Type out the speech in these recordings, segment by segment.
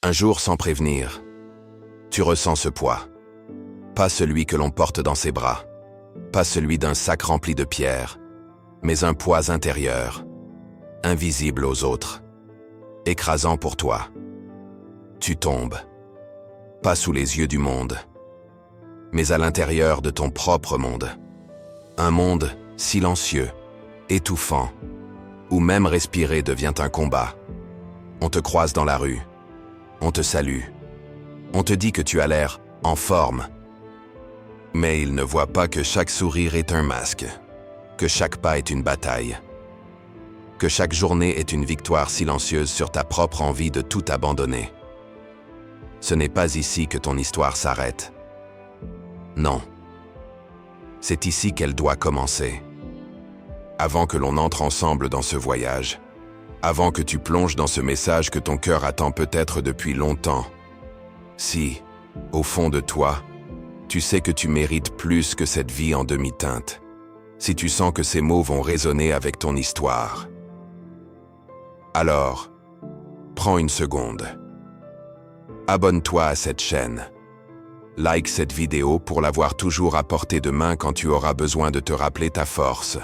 Un jour sans prévenir, tu ressens ce poids. Pas celui que l'on porte dans ses bras, pas celui d'un sac rempli de pierres, mais un poids intérieur, invisible aux autres, écrasant pour toi. Tu tombes, pas sous les yeux du monde, mais à l'intérieur de ton propre monde. Un monde silencieux, étouffant, où même respirer devient un combat. On te croise dans la rue, on te salue, on te dit que tu as l'air en forme. Mais ils ne voient pas que chaque sourire est un masque, que chaque pas est une bataille, que chaque journée est une victoire silencieuse sur ta propre envie de tout abandonner. Ce n'est pas ici que ton histoire s'arrête. Non. C'est ici qu'elle doit commencer. Avant que l'on entre ensemble dans ce voyage, avant que tu plonges dans ce message que ton cœur attend peut-être depuis longtemps. Si, au fond de toi, tu sais que tu mérites plus que cette vie en demi-teinte, si tu sens que ces mots vont résonner avec ton histoire, alors, prends une seconde. Abonne-toi à cette chaîne. Like cette vidéo pour l'avoir toujours à portée de main quand tu auras besoin de te rappeler ta force.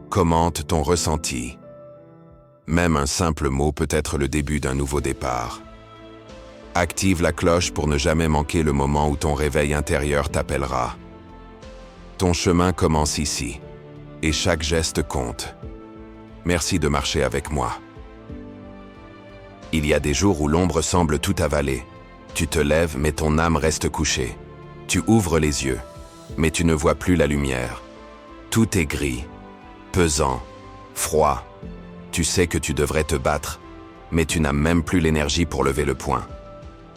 Commente ton ressenti. Même un simple mot peut être le début d'un nouveau départ. Active la cloche pour ne jamais manquer le moment où ton réveil intérieur t'appellera. Ton chemin commence ici, et chaque geste compte. Merci de marcher avec moi. Il y a des jours où l'ombre semble tout avaler. Tu te lèves, mais ton âme reste couchée. Tu ouvres les yeux, mais tu ne vois plus la lumière. Tout est gris, pesant, froid. Tu sais que tu devrais te battre, mais tu n'as même plus l'énergie pour lever le poing.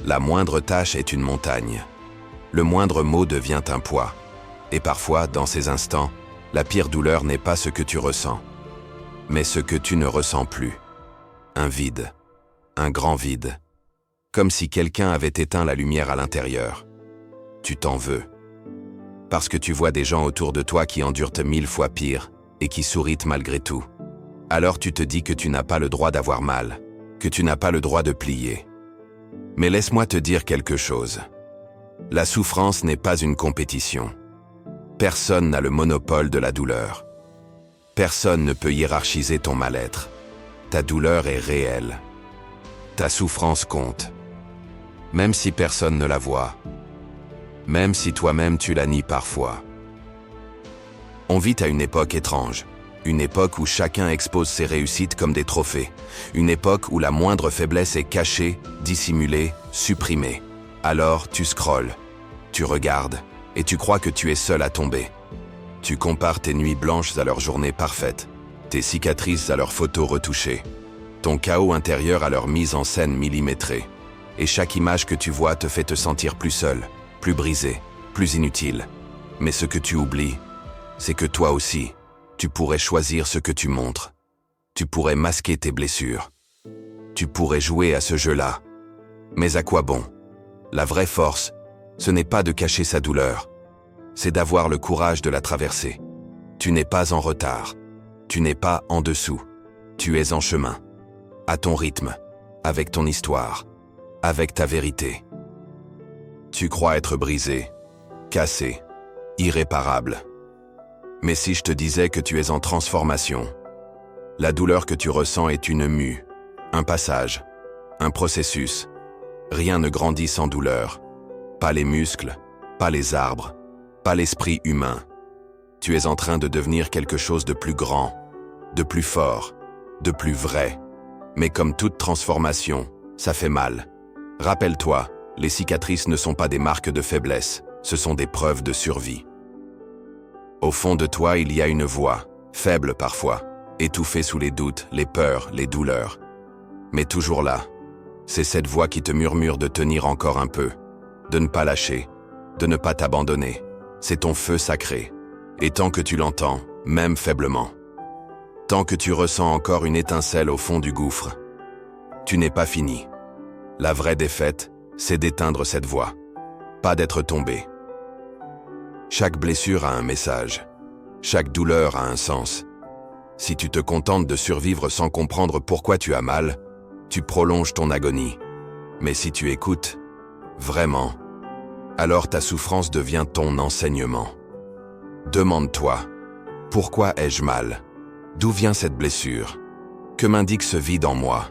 La moindre tâche est une montagne. Le moindre mot devient un poids. Et parfois, dans ces instants, la pire douleur n'est pas ce que tu ressens, mais ce que tu ne ressens plus. Un vide, un grand vide. Comme si quelqu'un avait éteint la lumière à l'intérieur. Tu t'en veux. Parce que tu vois des gens autour de toi qui endurent 1000 fois pire et qui sourient malgré tout. Alors tu te dis que tu n'as pas le droit d'avoir mal, que tu n'as pas le droit de plier. Mais laisse-moi te dire quelque chose. La souffrance n'est pas une compétition. Personne n'a le monopole de la douleur. Personne ne peut hiérarchiser ton mal-être. Ta douleur est réelle. Ta souffrance compte. Même si personne ne la voit. Même si toi-même tu la nies parfois. On vit à une époque étrange. Une époque où chacun expose ses réussites comme des trophées. Une époque où la moindre faiblesse est cachée, dissimulée, supprimée. Alors tu scrolles, tu regardes, et tu crois que tu es seul à tomber. Tu compares tes nuits blanches à leurs journées parfaites, tes cicatrices à leurs photos retouchées, ton chaos intérieur à leur mise en scène millimétrée. Et chaque image que tu vois te fait te sentir plus seul, plus brisé, plus inutile. Mais ce que tu oublies, c'est que toi aussi, tu pourrais choisir ce que tu montres. Tu pourrais masquer tes blessures. Tu pourrais jouer à ce jeu-là. Mais à quoi bon? La vraie force, ce n'est pas de cacher sa douleur. C'est d'avoir le courage de la traverser. Tu n'es pas en retard. Tu n'es pas en dessous. Tu es en chemin. À ton rythme. Avec ton histoire. Avec ta vérité. Tu crois être brisé, cassé, irréparable. Mais si je te disais que tu es en transformation, la douleur que tu ressens est une mue, un passage, un processus. Rien ne grandit sans douleur. Pas les muscles, pas les arbres, pas l'esprit humain. Tu es en train de devenir quelque chose de plus grand, de plus fort, de plus vrai. Mais comme toute transformation, ça fait mal. Rappelle-toi, les cicatrices ne sont pas des marques de faiblesse, ce sont des preuves de survie. Au fond de toi, il y a une voix, faible parfois, étouffée sous les doutes, les peurs, les douleurs. Mais toujours là. C'est cette voix qui te murmure de tenir encore un peu, de ne pas lâcher, de ne pas t'abandonner. C'est ton feu sacré. Et tant que tu l'entends, même faiblement, tant que tu ressens encore une étincelle au fond du gouffre, tu n'es pas fini. La vraie défaite, c'est d'éteindre cette voix, pas d'être tombé. Chaque blessure a un message. Chaque douleur a un sens. Si tu te contentes de survivre sans comprendre pourquoi tu as mal, tu prolonges ton agonie. Mais si tu écoutes, vraiment, alors ta souffrance devient ton enseignement. Demande-toi, pourquoi ai-je mal? D'où vient cette blessure? Que m'indique ce vide en moi?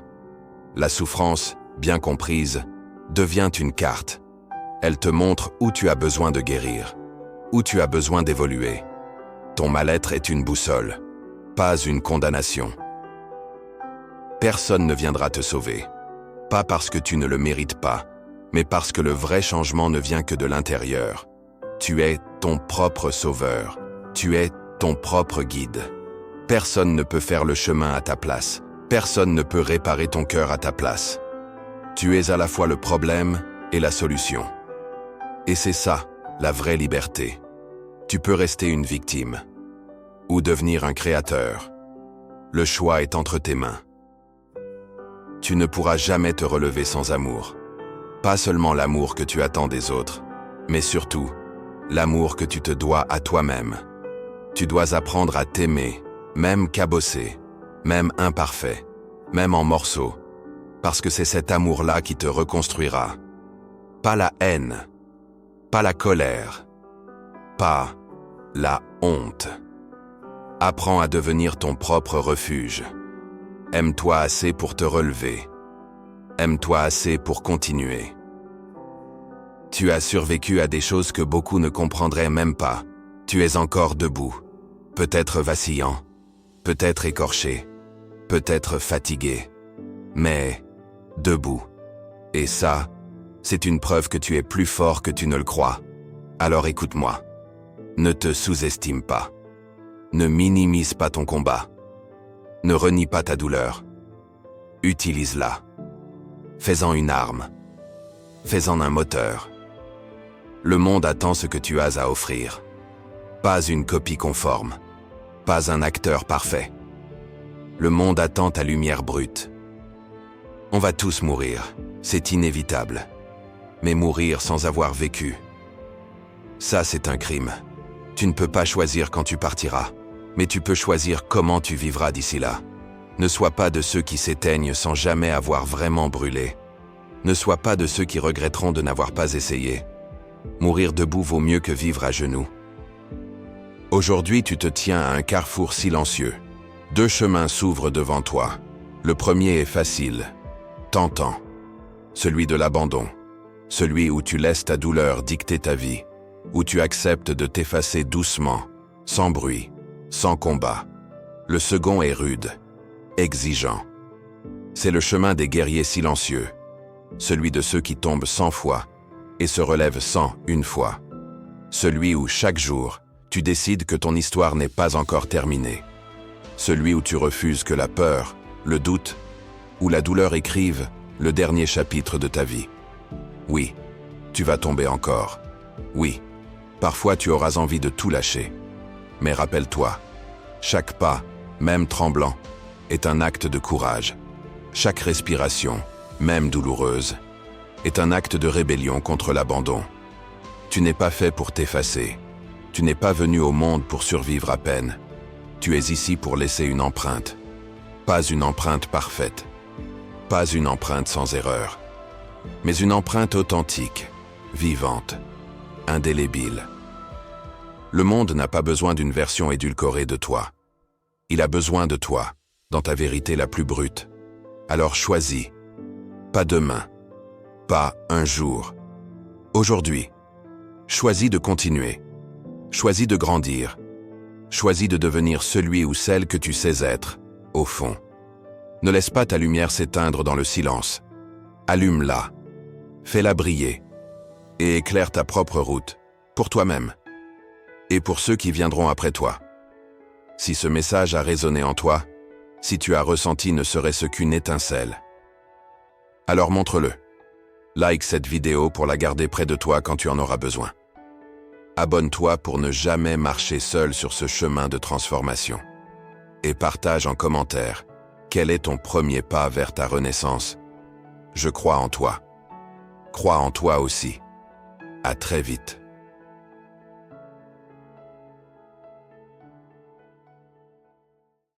La souffrance, bien comprise, devient une carte. Elle te montre où tu as besoin de guérir, où tu as besoin d'évoluer. Ton mal-être est une boussole, pas une condamnation. Personne ne viendra te sauver, pas parce que tu ne le mérites pas, mais parce que le vrai changement ne vient que de l'intérieur. Tu es ton propre sauveur, tu es ton propre guide. Personne ne peut faire le chemin à ta place, personne ne peut réparer ton cœur à ta place. Tu es à la fois le problème et la solution. Et c'est ça, la vraie liberté. Tu peux rester une victime ou devenir un créateur. Le choix est entre tes mains. Tu ne pourras jamais te relever sans amour. Pas seulement l'amour que tu attends des autres, mais surtout l'amour que tu te dois à toi-même. Tu dois apprendre à t'aimer, même cabossé, même imparfait, même en morceaux, parce que c'est cet amour-là qui te reconstruira. Pas la haine, pas la colère, pas la honte. Apprends à devenir ton propre refuge. Aime-toi assez pour te relever. Aime-toi assez pour continuer. Tu as survécu à des choses que beaucoup ne comprendraient même pas. Tu es encore debout, peut-être vacillant, peut-être écorché, peut-être fatigué, mais debout. Et ça, c'est une preuve que tu es plus fort que tu ne le crois. Alors écoute-moi. Ne te sous-estime pas. Ne minimise pas ton combat. Ne renie pas ta douleur. Utilise-la. Fais-en une arme. Fais-en un moteur. Le monde attend ce que tu as à offrir. Pas une copie conforme. Pas un acteur parfait. Le monde attend ta lumière brute. On va tous mourir, c'est inévitable. Mais mourir sans avoir vécu, ça c'est un crime. Tu ne peux pas choisir quand tu partiras, mais tu peux choisir comment tu vivras d'ici là. Ne sois pas de ceux qui s'éteignent sans jamais avoir vraiment brûlé. Ne sois pas de ceux qui regretteront de n'avoir pas essayé. Mourir debout vaut mieux que vivre à genoux. Aujourd'hui, tu te tiens à un carrefour silencieux. 2 chemins s'ouvrent devant toi. Le premier est facile, tentant. Celui de l'abandon. Celui où tu laisses ta douleur dicter ta vie. Où tu acceptes de t'effacer doucement, sans bruit, sans combat. Le second est rude, exigeant. C'est le chemin des guerriers silencieux. Celui de ceux qui tombent 100 fois et se relèvent 101 fois. Celui où chaque jour, tu décides que ton histoire n'est pas encore terminée. Celui où tu refuses que la peur, le doute ou la douleur écrivent le dernier chapitre de ta vie. Oui, tu vas tomber encore. Oui, parfois tu auras envie de tout lâcher. Mais rappelle-toi, chaque pas, même tremblant, est un acte de courage. Chaque respiration, même douloureuse, est un acte de rébellion contre l'abandon. Tu n'es pas fait pour t'effacer. Tu n'es pas venu au monde pour survivre à peine. Tu es ici pour laisser une empreinte. Pas une empreinte parfaite. Pas une empreinte sans erreur. Mais une empreinte authentique, vivante, indélébile. Le monde n'a pas besoin d'une version édulcorée de toi. Il a besoin de toi, dans ta vérité la plus brute. Alors choisis. Pas demain. Pas un jour. Aujourd'hui. Choisis de continuer. Choisis de grandir. Choisis de devenir celui ou celle que tu sais être, au fond. Ne laisse pas ta lumière s'éteindre dans le silence. Allume-la. Fais-la briller. Et éclaire ta propre route, pour toi-même. Et pour ceux qui viendront après toi. Si ce message a résonné en toi, si tu as ressenti ne serait-ce qu'une étincelle, alors montre-le. Like cette vidéo pour la garder près de toi quand tu en auras besoin. Abonne-toi pour ne jamais marcher seul sur ce chemin de transformation. Et partage en commentaire quel est ton premier pas vers ta renaissance. Je crois en toi. Crois en toi aussi. À très vite.